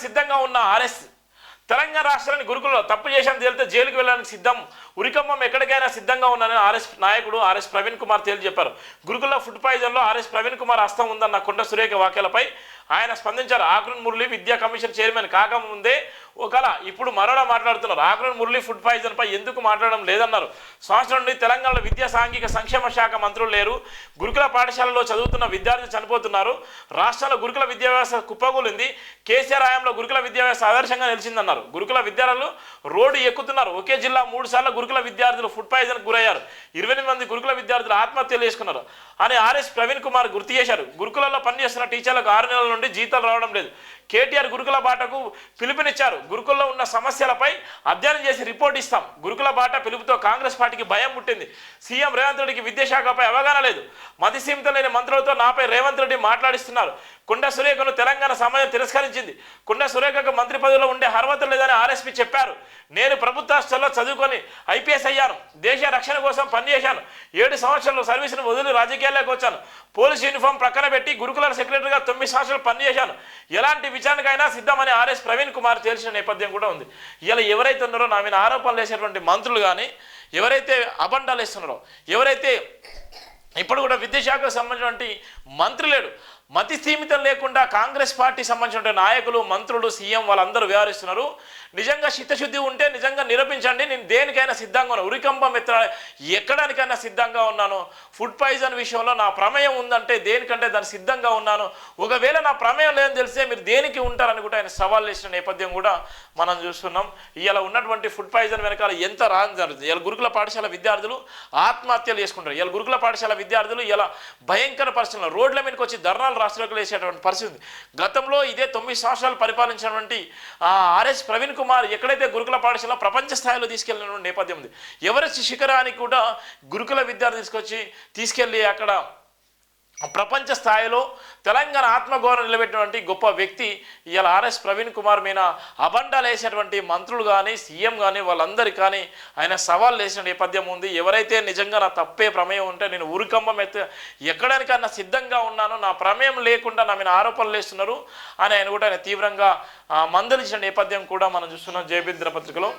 సిద్ధంగా ఉన్న ఆర్ఎస్ తెలంగాణ రాష్ట్రాన్ని గురుకులలో తప్పు చేశాను తేలితే జైలుకు వెళ్ళడానికి సిద్ధం, ఉరికంబం ఎక్కడికైనా సిద్ధంగా ఉన్నానని ఆర్ఎస్ నాయకుడు ఆర్ఎస్ ప్రవీణ్ కుమార్ తేల్చి చెప్పారు. గురుకుల ఫుడ్ పాయిజన్లో ఆర్ఎస్ ప్రవీణ్ కుమార్ హస్తం ఉందన్న కొండ సురేఖ వ్యాఖ్యలపై ఆయన స్పందించారు. ఆకురన్ మురళి విద్యా కమిషన్ చైర్మన్ కాకముందే ఒకల ఇప్పుడు మరోలా మాట్లాడుతున్నారు. ఆకురన్ మురళి ఫుడ్ పాయిజన్ పై ఎందుకు మాట్లాడడం లేదన్నారు. సంవత్సరం నుండి తెలంగాణలో విద్యా సాంఘిక సంక్షేమ శాఖ మంత్రులు లేరు. గురుకుల పాఠశాలలో చదువుతున్న విద్యార్థులు చనిపోతున్నారు. రాష్ట్రంలో గురుకుల విద్యా వ్యవస్థ కుప్పగూలింది. కేసీఆర్ హయాంలో గురుకుల విద్యా వ్యవస్థ ఆదర్శంగా నిలిచిందన్నారు. గురుకుల విద్యార్థులు రోడ్డు ఎక్కుతున్నారు. ఒకే జిల్లా 3 సార్లు గురుకుల విద్యార్థులు ఫుడ్ పాయిజన్ గురయ్యారు. 28 మంది గురుకుల విద్యార్థులు ఆత్మహత్యలు చేసుకున్నారు అని ఆర్ఎస్ ప్రవీణ్ కుమార్ గుర్తు చేశారు. గురుకులలో పనిచేస్తున్న టీచర్లకు 6 నెలల నుండి జీతాలు రావడం లేదు. కేటీఆర్ గురుకుల బాటకు పిలుపునిచ్చారు. గురుకుల్లో ఉన్న సమస్యలపై అధ్యయనం చేసి రిపోర్ట్ ఇస్తాం. గురుకుల బాట పిలుపుతో కాంగ్రెస్ పార్టీకి భయం పుట్టింది. సీఎం రేవంత్ రెడ్డికి విద్యాశాఖపై అవగాహన లేదు. మతి సీమితం లేని మంత్రులతో నాపై రేవంత్ రెడ్డి మాట్లాడిస్తున్నారు. కొండ సురేఖను తెలంగాణ సమాజం తిరస్కరించింది. కొండ సురేఖకు మంత్రి పదవిలో ఉండే అర్హత లేదని ఆర్ఎస్పీ చెప్పారు. నేను ప్రభుత్వ హాస్టల్లో చదువుకొని ఐపీఎస్ అయ్యాను. దేశ రక్షణ కోసం పనిచేశాను. 7 సంవత్సరాలు సర్వీసును వదిలి రాజకీయాల్లోకి వచ్చాను. పోలీస్ యూనిఫామ్ ప్రక్కన పెట్టి గురుకుల సెక్రటరీగా 9 సంవత్సరాలు పనిచేశాను. ఎలాంటి విచారణకైనా సిద్ధమని ఆర్ఎస్ ప్రవీణ్ కుమార్ తేల్చిన నేపథ్యం కూడా ఉంది. ఇలా ఎవరైతే ఉన్నారో నా మీద ఆరోపణలు వేసేటువంటి మంత్రులు కానీ, ఎవరైతే అబండాలు వేస్తున్నారో, ఎవరైతే ఇప్పుడు కూడా విద్యాశాఖకు సంబంధించినటువంటి మంత్రి లేడు, మతి స్థీమితం లేకుండా కాంగ్రెస్ పార్టీ సంబంధించిన నాయకులు, మంత్రులు, సీఎం వాళ్ళందరూ వ్యవహరిస్తున్నారు. నిజంగా చిత్తశుద్ధి ఉంటే నిజంగా నిరూపించండి. నేను దేనికైనా సిద్ధంగా ఉన్నాను. ఉరికంబం ఎక్కడానికైనా సిద్ధంగా ఉన్నాను. ఫుడ్ పాయిజన్ విషయంలో నా ప్రమేయం ఉందంటే దేనికంటే దానికి సిద్ధంగా ఉన్నాను. ఒకవేళ నా ప్రమేయం లేదని తెలిస్తే మీరు దేనికి ఉంటారని కూడా ఆయన సవాల్ చేసిన నేపథ్యం కూడా మనం చూస్తున్నాం. ఇలా ఉన్నటువంటి ఫుడ్ పాయిజన్ వెనకాల ఎంత రాజు జరుగుతుంది. ఇలా గురుకుల పాఠశాల విద్యార్థులు ఆత్మహత్యలు చేసుకుంటారు. ఇలా గురుకుల పాఠశాల విద్యార్థులు ఇలా భయంకర పరిస్థితుల్లో రోడ్ల మీదకి వచ్చి ధర్నాలు రాష్ట్రాలకు వేసేటువంటి పరిస్థితి ఉంది. గతంలో ఇదే 9 సంవత్సరాలు పరిపాలించినటువంటి ఆర్ఎస్ ప్రవీణ్ కుమార్ ఎక్కడైతే గురుకుల పాఠశాల ప్రపంచ స్థాయిలో తీసుకెళ్ళినటువంటి నేపథ్యం ఉంది. ఎవరెస్ట్ శిఖరానికి కూడా గురుకుల విద్యార్థి తీసుకెళ్ళి అక్కడ ప్రపంచ స్థాయిలో తెలంగాణ ఆత్మగౌరవం నిలబెట్టినటువంటి గొప్ప వ్యక్తి ఇలా ఆర్ఎస్ ప్రవీణ్ కుమార్ మీద అబండాలు వేసేటువంటి మంత్రులు కానీ, సీఎం కానీ వాళ్ళందరికీ కానీ ఆయన సవాల్ వేసిన నేపథ్యం ఉంది. ఎవరైతే నిజంగా నా తప్పే ప్రమేయం ఉంటే నేను ఉరికంబం ఎక్కడానికన్నా సిద్ధంగా ఉన్నాను, నా ప్రమేయం లేకుండా నా మీద ఆరోపణలు వేస్తున్నారు అని ఆయన కూడా ఆయన తీవ్రంగా మందలించిన నేపథ్యం కూడా మనం చూస్తున్నాం జయబింద్ర పత్రికలో.